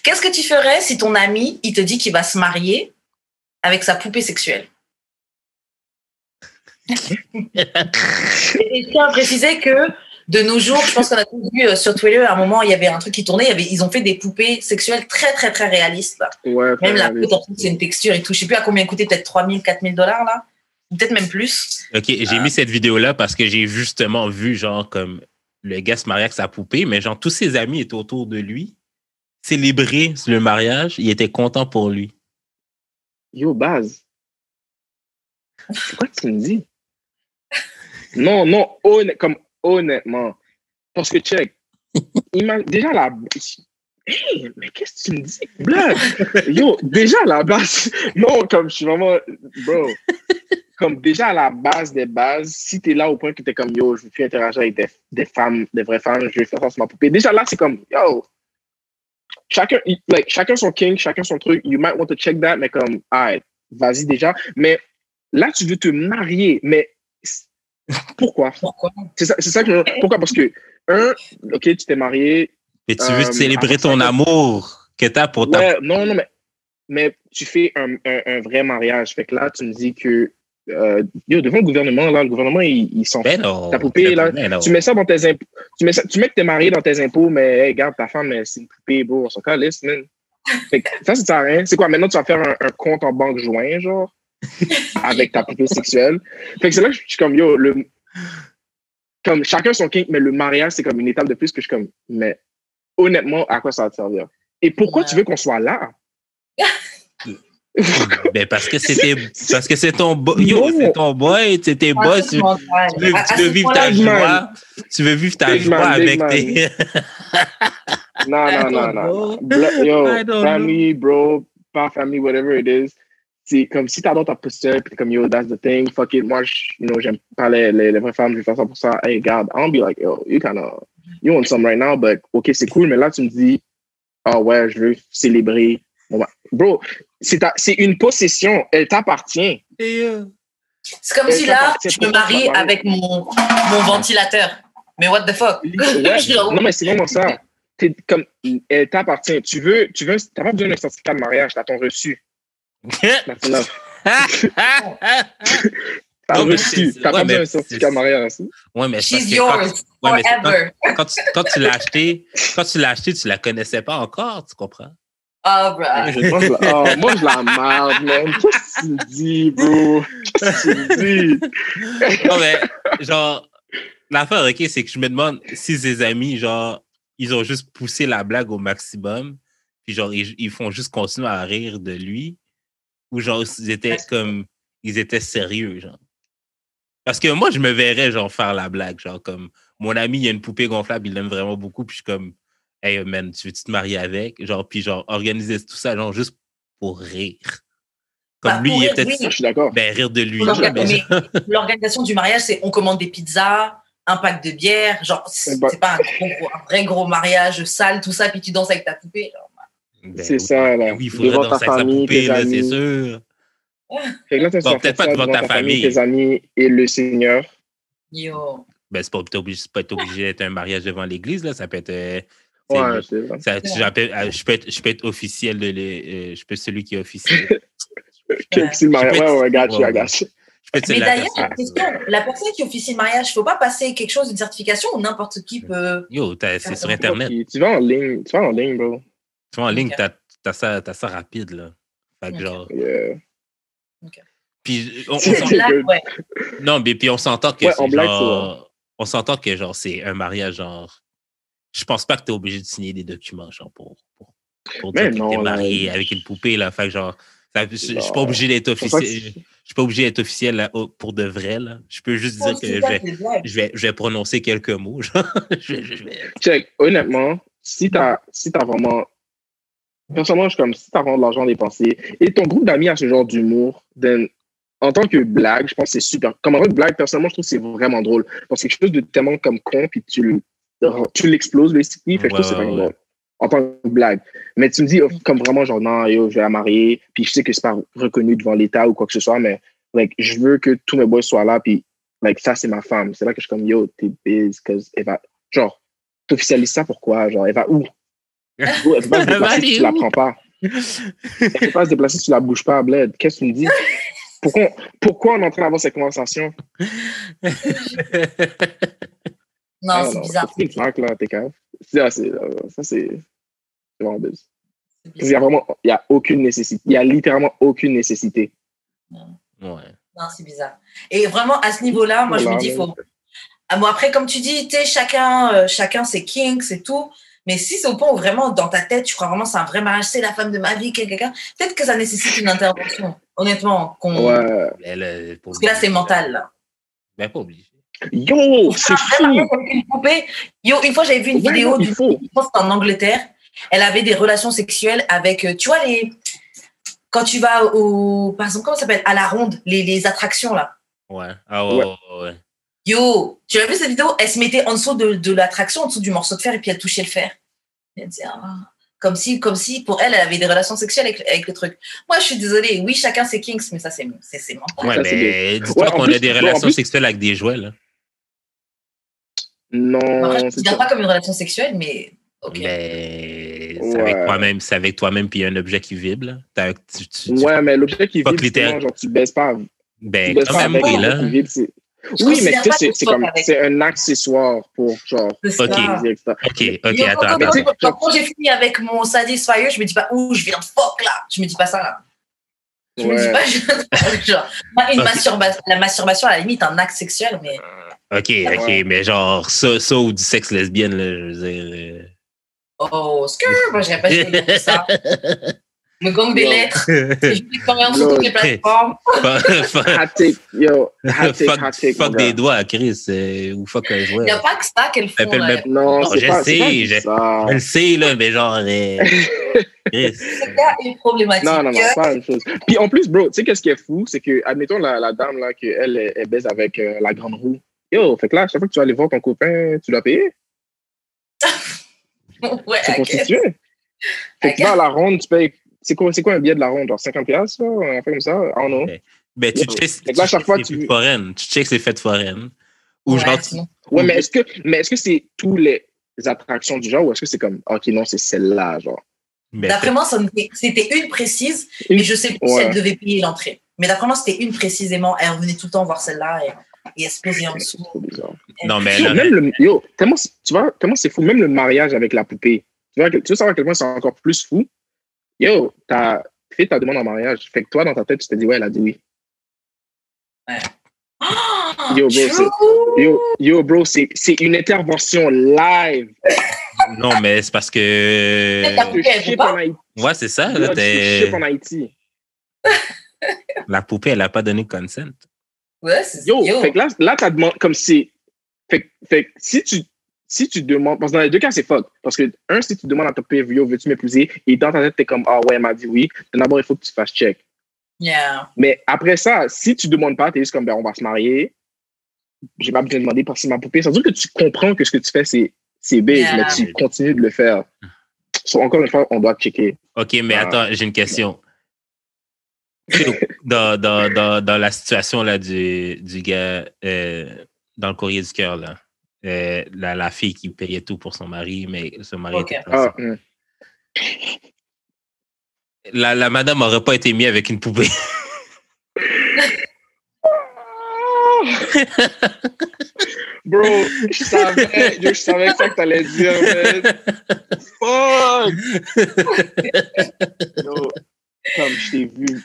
Qu'est-ce que tu ferais si ton ami, il te dit qu'il va se marier avec sa poupée sexuelle? Et je tiens à préciser que de nos jours, je pense qu'on a tous vu sur Twitter, à un moment, il y avait un truc qui tournait, ils ont fait des poupées sexuelles très, très, très réalistes. Là. Ouais, même la peau, c'est une texture et tout. Je sais plus à combien coûtait, peut-être 3 000, 4 000 dollars, là. Peut-être même plus. OK, j'ai mis cette vidéo-là parce que j'ai justement vu, genre, comme le gars se mariait avec sa poupée, mais genre, tous ses amis étaient autour de lui, célébrer le mariage, il était content pour lui. Yo, Baz. C'est quoi que tu me dis? Non, honnêtement. Parce que, check, déjà la... Hey, mais qu'est-ce que tu me dis? Blague! Yo, déjà à la base... Non, comme je suis vraiment... Bro, comme déjà à la base des bases, si t'es là au point que t'es comme, yo, je veux plus interagir avec des femmes, des vraies femmes, je veux faire ça sur ma poupée. Déjà là, c'est comme, yo, chacun son king, chacun son truc. You might want to check that, mais comme, alright, vas-y déjà. Mais là, tu veux te marier, mais pourquoi? C'est ça que pourquoi? Parce que, OK, tu t'es marié. Et tu veux célébrer ton amour que t'as pour ta... Ouais, non, mais tu fais un vrai mariage. Fait que là, tu me dis que devant le gouvernement, ils s'en foutent. Ta poupée, là, tu mets ça dans tes impôts. Tu mets que t'es marié dans tes impôts, mais hey, regarde, ta femme, c'est une poupée, bro, on s'en calisse, man. Fait que ça sert à rien. C'est quoi, maintenant, tu vas faire un compte en banque joint, genre, avec ta poupée sexuelle. Fait que c'est là que je suis comme, yo, comme chacun son kink, mais le mariage, c'est comme une étape de plus que je suis comme, mais honnêtement, à quoi ça va te servir? Et pourquoi tu veux qu'on soit là? Ben parce que c'est ton boy, c'est ton boy, c'est tes boys, tu veux vivre ta joie, tu veux vivre ta joie avec tes... Non. Yo, family, bro, pas family, whatever it is. C'est comme si t'adores ta posture, puis comme, yo, that's the thing, fuck it, moi, j'aime pas les vraies femmes, je vais faire ça pour ça. Hey, God, I'll be like, yo, you want some right now, but OK, c'est cool, mais là, tu me dis, ouais, je veux célébrer. Bro, c'est une possession, elle t'appartient. C'est comme si là, je me marie avec mon ventilateur. Mais what the fuck? Ouais, non, mais c'est vraiment ça. Comme, elle t'appartient. T'as pas besoin d'un certificat de mariage, t'as ton reçu. T'as pas besoin d'un certificat de mariage. Ouais, mais she's yours forever. Quand tu l'as acheté, tu la connaissais pas encore, tu comprends? Oh, bro. Moi, je la marde, man. Qu'est-ce que tu me dis, bro? Qu'est-ce que tu me dis? Non, mais, genre, l'affaire, OK, c'est que je me demande si ses amis, genre, ils ont juste poussé la blague au maximum, puis genre, ils font juste continuer à rire de lui, ou genre, ils étaient sérieux, genre. Parce que moi, je me verrais, genre, faire la blague, genre, comme, mon ami, il a une poupée gonflable, il l'aime vraiment beaucoup, puis je suis comme, hey, man, tu veux-tu te marier avec? Genre, puis genre, organiser tout ça, genre, juste pour rire. Comme lui, il est peut-être... Oui. Je suis d'accord. Ben, rire de lui. Mais l'organisation du mariage, c'est on commande des pizzas, un pack de bière, genre, c'est pas un vrai gros mariage sale, tout ça, puis tu danses avec ta poupée. Genre. Ben, c'est ça, là. Oui, il faudrait danser avec sa poupée, là, c'est sûr. Fait que là, bon, peut-être pas devant ta famille. Tes amis et le Seigneur. Yo. Ben, c'est pas obligé d'être un mariage devant l'église, là. Ça peut être... ouais, c'est vrai. Je peux être officiel, je peux être celui qui est officiel. Ouais, gâche. Mais d'ailleurs, la personne qui officie le mariage, il ne faut pas passer quelque chose, une certification ou n'importe qui peut... Yo, c'est sur Internet. Tu vas en ligne, bro. Tu vas en ligne, t'as ça rapide, là. Fait que genre... Yeah. Okay. Puis non, mais puis on s'entend que on s'entend que genre c'est un mariage genre. Je pense pas que t'es obligé de signer des documents genre pour dire que t'es marié avec une poupée là. Fait que genre, je suis pas obligé d'être officiel. Je suis pas obligé d'être officiel là, pour de vrai là. Je peux juste dire que je vais prononcer quelques mots. Genre. je vais... Check. Honnêtement, si t'as vraiment personnellement, je suis comme si t'as vraiment de l'argent dépensé et ton groupe d'amis a ce genre d'humour, en tant que blague, je pense que c'est super. Comme en tant que blague, personnellement, je trouve que c'est vraiment drôle. Parce que quelque chose de tellement comme con, puis tu l'exploses, basically. Fait que je trouve que c'est vraiment drôle. En tant que blague. Mais tu me dis, comme vraiment, genre, non, yo, je vais la marier, puis je sais que c'est pas reconnu devant l'État ou quoi que ce soit, mais like, je veux que tous mes boys soient là, puis like, ça, c'est ma femme. C'est là que je suis comme, yo, t'es biz, genre, t'officialises ça pourquoi? Genre, elle va où? Bro, elle peut pas se déplacer si tu la prends pas. Elle peut pas se déplacer si tu la bouges pas, Bled. Qu'est-ce que tu me dis? Pourquoi on est en train d'avoir cette conversation? Non, c'est bizarre. C'est une marque, là, t'es calme. Ça, c'est vraiment bizarre. Il y a aucune nécessité. Il y a littéralement aucune nécessité. Ouais. Non, c'est bizarre. Et vraiment, à ce niveau-là, moi, je me dis, faut... Bon, après, comme tu dis, tu sais, chacun ses kinks, c'est tout. Mais si c'est au point où vraiment, dans ta tête, tu crois vraiment c'est un vrai mariage, c'est la femme de ma vie, quelqu'un, peut-être que ça nécessite une intervention, honnêtement. Ouais. Parce que là, c'est mental, là. Ben, pas obligé. Yo, c'est fou! Une poupée. Yo, une fois, j'avais vu une vidéo je pense que c'était en Angleterre. Elle avait des relations sexuelles avec, tu vois, quand tu vas par exemple, comment ça s'appelle? À la ronde, les attractions, là. Ouais. Ah ouais. Yo, tu as vu cette vidéo? Elle se mettait en dessous de l'attraction, en dessous du morceau de fer, et puis elle touchait le fer. Elle disait, comme si pour elle avait des relations sexuelles avec le truc. Moi, je suis désolée. Oui, chacun ses kinks, mais ça, c'est mental. Ouais, mais dis-toi qu'on a des relations sexuelles avec des jouets, là. Non. Après, je ne considère pas comme une relation sexuelle, mais ok. Mais c'est avec toi-même puis un objet qui vibre, là. Ouais, mais l'objet qui vibre, genre, tu baisses pas. Ben, quand même, oui, là. Oui, mais tu sais, c'est un accessoire pour genre. Ok, attends. Quand j'ai fini avec mon Satisfyer, je me dis pas, je viens de fuck là. Je me dis pas ça là. Je me dis pas, genre, la masturbation à la limite, un acte sexuel, mais. Ok, mais genre, ça ou du sexe lesbienne, là, je veux dire. Moi, je répète pas ça. Le gang des lettres. C'est juste l'expérience sur toutes les plateformes. Fuck des doigts, Chris. Ou fuck un jouet. Il n'y a pas que ça qu'elles font. Non, je le sais, là, mais genre. C'est pas une problématique. Non, pas la même chose. Puis en plus, bro, tu sais, qu'est-ce qui est fou? C'est que, admettons, la dame, là, qu'elle baise avec la grande roue. Yo, fait que là, chaque fois que tu vas aller voir ton copain, tu dois payer. Ouais, c'est constitué. Fait que tu vas à la ronde, tu payes. C'est quoi un billet de la ronde? Genre 50$, ça? Un peu comme ça? Ah non. Ben, tu checks les fêtes foraines. Ou genre. Ouais, mais est-ce que c'est tous les attractions du genre ou est-ce que c'est comme, ok, non, c'est celle-là, genre? D'après moi, c'était une précise, mais je sais plus si elle devait payer l'entrée. Mais d'après moi, c'était une précisément. Elle revenait tout le temps voir celle-là et elle se posait en dessous. Non, mais tellement c'est fou, même le mariage avec la poupée. Tu veux savoir à quel point c'est encore plus fou? Yo, t'as fait ta demande en mariage. Fait que toi, dans ta tête, tu t'es dit, ouais, elle a dit oui. Ouais. Yo, bro, c'est une intervention live. Non, mais c'est parce que. Ouais, c'est ça. Là, en Haïti. La poupée, elle n'a pas donné consent. Ouais, c'est Yo, fait que là t'as demandé comme si. Fait que si tu demandes. Parce que dans les deux cas, c'est fuck. Parce que, si tu demandes à ta poupée, yo, veux-tu m'épouser? Et dans ta tête, t'es comme, ouais, elle m'a dit oui. D'abord, il faut que tu fasses check. Yeah. Mais après ça, si tu demandes pas, t'es juste comme, on va se marier. J'ai pas besoin de demander parce que c'est ma poupée. Ça veut dire que tu comprends que ce que tu fais, c'est big, mais tu continues de le faire. Encore une fois, on doit checker. OK, mais attends, j'ai une question. Dans la situation là, du gars dans le courrier du cœur, là, la fille qui payait tout pour son mari, mais son mari était pas la madame n'aurait pas été mise avec une poupée. Bro, je savais ça que t'allais dire, man. Fuck! Yo, comme je t'ai vu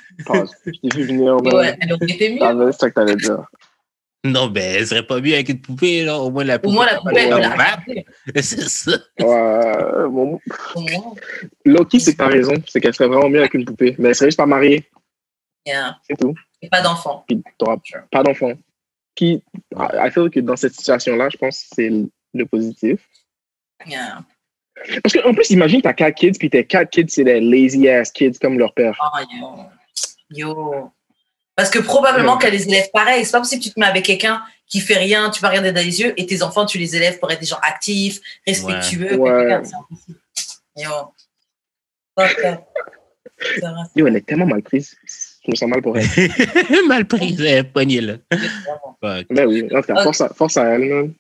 venir, man. Ouais, elle aurait été mieux. Je savais ça que t'allais dire. Non, ben, elle serait pas mieux avec une poupée, là. Au moins, la poupée. C'est ça. Ouais, bon. Loki, c'est que t'as raison. C'est qu'elle serait vraiment mieux avec une poupée. Mais elle serait juste pas mariée. Yeah. C'est tout. Et pas d'enfant. Puis t'auras pas d'enfant. I feel que dans cette situation-là, je pense que c'est le positif. Yeah. Parce qu'en plus, imagine, t'as 4 kids, puis tes 4 kids, c'est des lazy-ass kids comme leur père. Oh, yo. Parce que probablement qu'elle les élève pareil. C'est pas possible que tu te mets avec quelqu'un qui fait rien, tu vas regarder dans les yeux, et tes enfants, tu les élèves pour être des gens actifs, respectueux. Ouais. C'est impossible. Yo. Yo, elle est tellement mal prise. Je me sens mal pour elle. Mal prise, elle est pognée, là. Ben oui, force à elle, man.